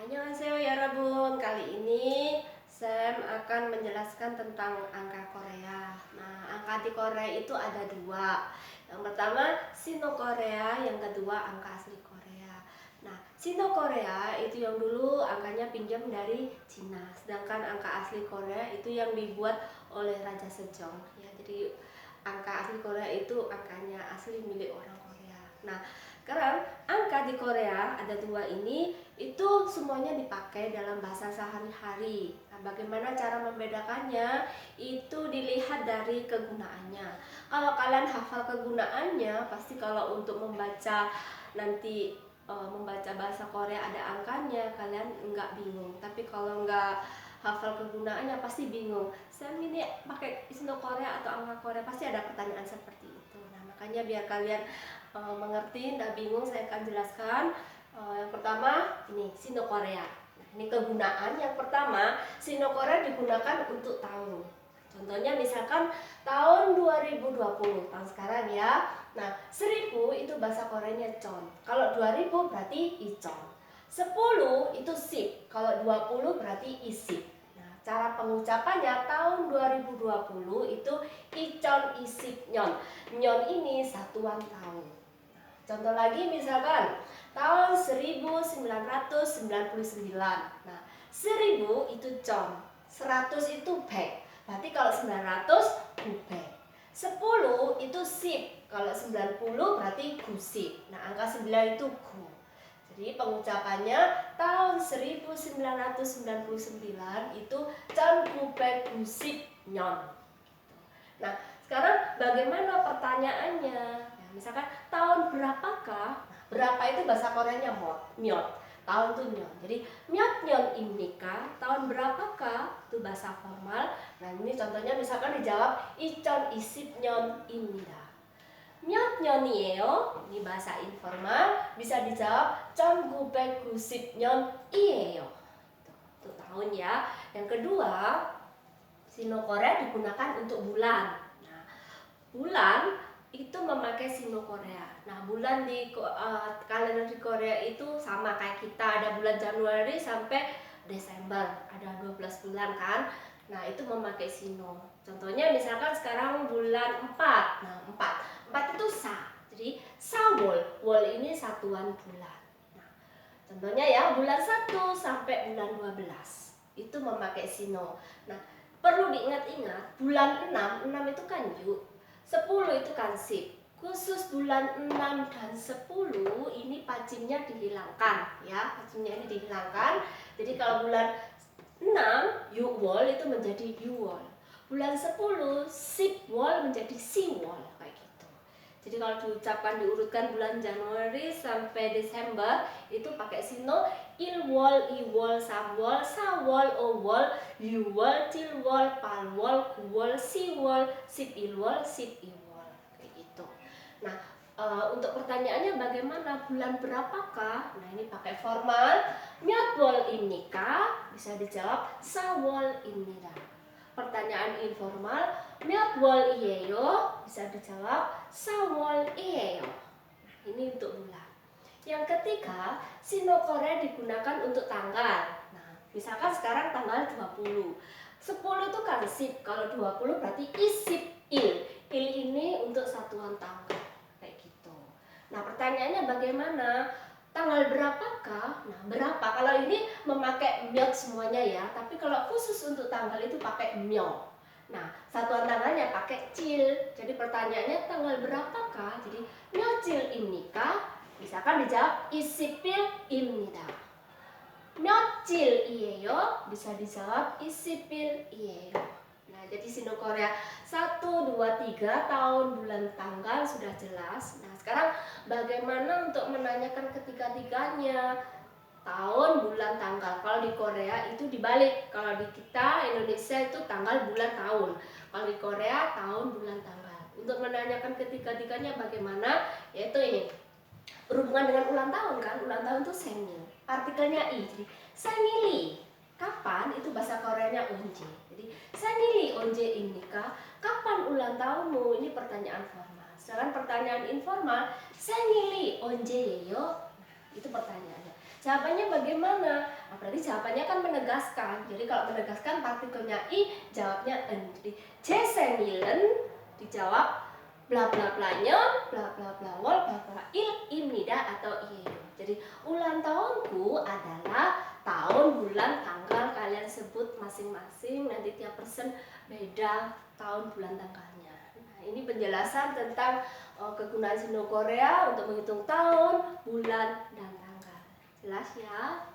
Annyeonghaseyo ya Rabun. Kali ini Sam akan menjelaskan tentang angka Korea. Nah, angka di Korea itu ada dua. Yang pertama Sino Korea, yang kedua angka asli Korea. Nah, Sino Korea itu yang dulu angkanya pinjam dari Cina, sedangkan angka asli Korea itu yang dibuat oleh Raja Sejong. Ya, jadi angka asli Korea itu angkanya asli milik orang Korea. Nah, sekarang angka di Korea ada dua ini itu semuanya dipakai dalam bahasa sehari-hari. Nah, bagaimana cara membedakannya? Itu dilihat dari kegunaannya. Kalau kalian hafal kegunaannya, pasti kalau untuk membaca nanti membaca bahasa Korea ada angkanya, kalian nggak bingung. Tapi kalau nggak hafal kegunaannya pasti bingung. Saya ini pakai Sino Korea atau angka Korea, pasti ada pertanyaan seperti itu. Nah, makanya biar kalian mengerti, tidak bingung, saya akan jelaskan. Yang pertama ini Sino Korea. Nah, ini kegunaan yang pertama, Sino Korea digunakan untuk tahun. Contohnya misalkan tahun 2020, tahun sekarang ya. Nah, 1000 itu bahasa Koreanya chon. Kalau 2000 berarti ichon. 10 itu sip. Kalau 20 berarti isip. Nah, cara pengucapannya tahun 2020 itu ichon isip nyon. Nyon ini satuan tahun. Contoh lagi misalkan tahun 1999. Nah, 1000 itu chon, 100 itu baek. Berarti kalau 900 gubek. 10 itu sip, kalau 90 berarti gusip. Nah, angka 9 itu gu. Jadi pengucapannya tahun 1999 itu chon gubek gusip nyon. Nah, sekarang bagaimana pertanyaannya? Misalkan tahun berapakah? Berapa itu bahasa Koreanya myot. Tahun itu nyon. Jadi myot nyon imnika, tahun berapakah? Itu bahasa formal. Nah, ini contohnya misalkan dijawab ichon isip nyon imnida. Myot nyon이에요. Ini bahasa informal, bisa dijawab chon gubek gusip nyon i에요. Itu tahun ya. Yang kedua, Sino Korea digunakan untuk bulan. Nah, bulan itu memakai Sino Korea. Nah, bulan di kalender di Korea itu sama kayak kita, ada bulan Januari sampai Desember, ada 12 bulan kan. Nah, itu memakai Sino. Contohnya misalkan sekarang bulan 4. Nah, 4 itu sa. Jadi sawol. Wol ini satuan bulan. Nah, contohnya ya bulan 1 sampai bulan 12 itu memakai Sino. Nah, perlu diingat-ingat, bulan 6 itu kan yu, 10 itu kan sip. Khusus bulan 6 dan 10 ini pacimnya dihilangkan ya, pacimnya ini dihilangkan. Jadi kalau bulan 6 yuwol itu menjadi yuwol. Bulan 10 sipwol menjadi siwol kayak gitu. Jadi kalau diucapkan diurutkan bulan Januari sampai Desember itu pakai Sino ilwol, iwol, samwol, sawol, owol, yuwol, tilwol, palwol, kuwol, siwol, sipilwol, sipiwol kayak gitu. Nah, untuk pertanyaannya bagaimana bulan berapakah? Nah, ini pakai formal. Myotwol imnika bisa dijawab sawol imnida. Pertanyaan informal, myotwol iyeyo bisa dijawab sawol iyeyo. Nah, ini untuk bulan. Yang ketiga, Sino Korea digunakan untuk tanggal. Nah, misalkan sekarang tanggal 20. 10 itu kan sip, kalau 20 berarti isip il. Il ini untuk satuan tanggal. Kayak gitu. Nah, pertanyaannya bagaimana? Tanggal berapakah? Nah, berapa? Kalau ini memakai myot semuanya ya, tapi kalau khusus untuk tanggal itu pakai myo. Nah, satuan tanggalnya pakai cil. Jadi pertanyaannya tanggal berapakah? Jadi myochil imnika. Misalkan dijawab isipil imnida. 며칠이에요 bisa dijawab isipil iyeyo. Nah, jadi Sino Korea 1, 2, 3 tahun, bulan, tanggal sudah jelas. Nah, sekarang bagaimana untuk menanyakan ketiga-tiganya? Tahun, bulan, tanggal. Kalau di Korea itu dibalik. Kalau di kita Indonesia itu tanggal, bulan, tahun. Kalau di Korea tahun, bulan, tanggal. Untuk menanyakan ketiga-tiganya bagaimana? Yaitu ini. Berhubungan dengan ulang tahun kan, ulang tahun itu 생일, artikelnya i. Jadi 생일이 kapan itu bahasa Koreanya onje. Jadi 생일이 언제입니까? Kapan ulang tahunmu? Ini pertanyaan formal. Sedangkan pertanyaan informal, 생일이 언제예요? Nah, itu pertanyaannya. Jawabannya bagaimana? Nah, berarti jawabannya kan menegaskan. Jadi kalau menegaskan partikelnya I, jawabnya en. Jadi 제생일은 dijawab bla bla blanya, bla bla bla wol, bla bla il입니다 atau iyeyo. Jadi ulang tahunku adalah tahun, bulan, tanggal kalian sebut masing-masing. Nanti tiap person beda tahun, bulan, tanggalnya. Nah, ini penjelasan tentang kegunaan Sino Korea untuk menghitung tahun, bulan, dan tanggal. Jelas ya?